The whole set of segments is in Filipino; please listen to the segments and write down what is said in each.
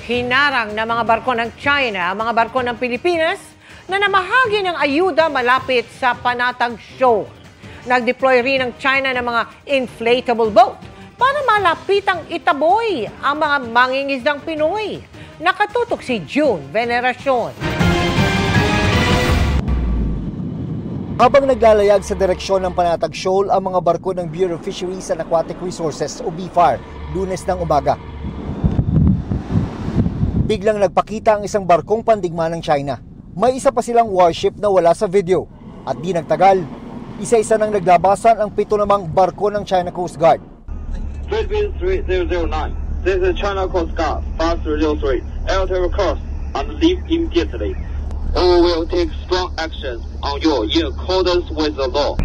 Hinarang ng mga barko ng China ang mga barko ng Pilipinas na namahagi ng ayuda malapit sa Panatag Shoal. Nag-deploy rin ng China ng mga inflatable boat para malapitang itaboy ang mga mangingisdang Pinoy. Nakatutok si June Veneracion. Habang naglalayag sa direksyon ng Panatag Shoal ang mga barko ng Bureau of Fisheries and Aquatic Resources o BFAR, Lunes ng umaga. Biglang nagpakita ang isang barkong pandigma ng China. May isa pa silang warship na wala sa video. At di nagtagal, isa-isa nang naglabasan ang 7 namang barko ng China Coast Guard. Philippines 3009. This is China Coast Guard 5303. Enter course and leave immediately. We will take strong actions on you in accordance with the law.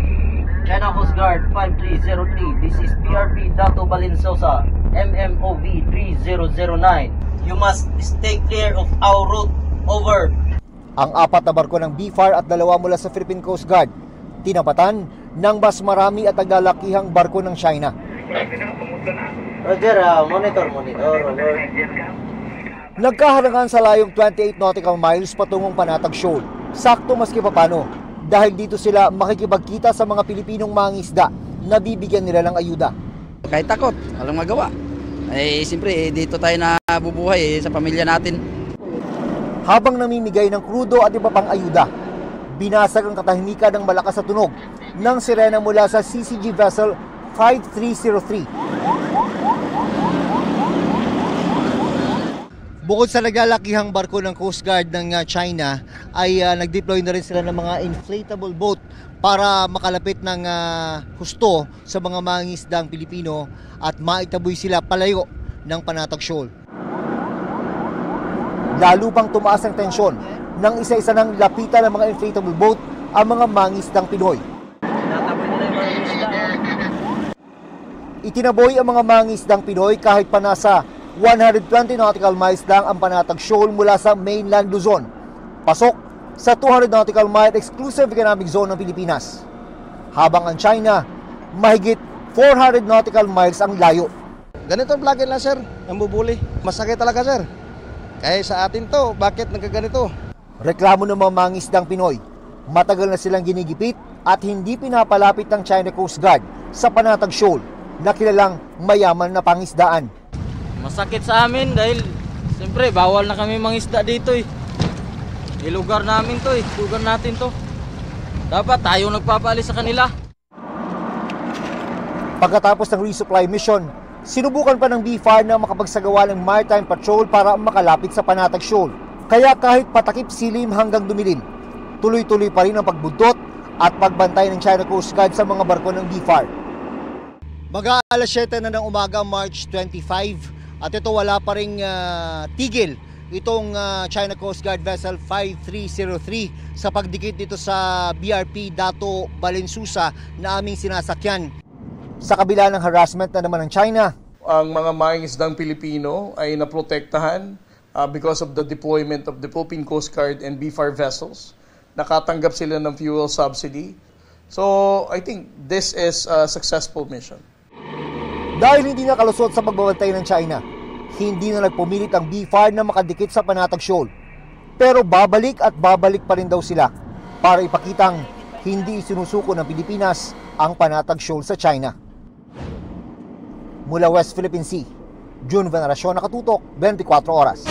China Coast Guard 5303. This is PRP Dato Balinsosa, MMOV 3009. You must stay clear of our route. Over. Ang 4 na barko ng BFAR at 2 mula sa Philippine Coast Guard, tinapatan ng mas marami at naglalakihang barko ng China. Roger, monitor. Nagkaharangan sa layong 28 nautical miles patungong Panatag Shoal. Sakto maski papano, dahil dito sila makikipagkita sa mga Pilipinong mangingisda na bibigyan nila ng ayuda. Kahit takot, walang magawa. Siyempre, dito tayo nabubuhay sa pamilya natin. Habang namimigay ng krudo at iba pang ayuda, binasag ang katahimikan ng malakas na tunog ng sirena mula sa CCG vessel 5303. Bukod sa naglalakihang barko ng Coast Guard ng China, ay nag-deploy na rin sila ng mga inflatable boat para makalapit ng husto sa mga mangingisdang Pilipino at maitaboy sila palayo ng Panatag Shoal. Lalo pang tumaas ang tensyon nang isa-isa nang lapitan ng mga inflatable boat ang mga mangingisdang Pinoy. Itinaboy ang mga mangingisdang Pinoy kahit pa nasa 120 nautical miles lang ang Panatag Shoal mula sa mainland Luzon, pasok sa 200 nautical mile exclusive economic zone ng Pilipinas. Habang ang China, mahigit 400 nautical miles ang layo. Ganito ang plugin lang, sir, ang bubuli. Masakit talaga, sir. Kaya sa atin to, bakit nagkaganito? Reklamo ng mga mangingisdang Pinoy, matagal na silang ginigipit at hindi pinapalapit ng China Coast Guard sa Panatag Shoal na kilalang mayaman na pangisdaan. Masakit sa amin dahil siyempre bawal na kami mangisda dito eh. Lugar namin to eh, lugar natin to. Dapat tayo nagpapaalis sa kanila. Pagkatapos ng resupply mission, sinubukan pa ng BFAR na makapagsagawa ng maritime patrol para makalapit sa Panatag Shoal. Kaya kahit patakip silim hanggang dumilim, tuloy-tuloy pa rin ang pagbuntot at pagbantay ng China Coast Guard sa mga barko ng BFAR. Mag-aalas 7 na ng umaga, March 25, at ito wala pa ring tigil itong China Coast Guard Vessel 5303 sa pagdikit dito sa BRP Dato Balinsusa na aming sinasakyan. Sa kabila ng harassment na naman ng China, ang mga mangingisdang Pilipino ay naprotektahan because of the deployment of the Philippine Coast Guard and BFAR vessels. Nakatanggap sila ng fuel subsidy. So I think this is a successful mission. Dahil hindi nakalusot sa pagbabantay ng China, hindi na nagpumilit ang BFAR na makadikit sa Panatag Shoal. Pero babalik at babalik pa rin daw sila para ipakitang hindi sinusuko ng Pilipinas ang Panatag Shoal sa China. Mula West Philippine Sea, June Veneracion, nakatutok, 24 oras.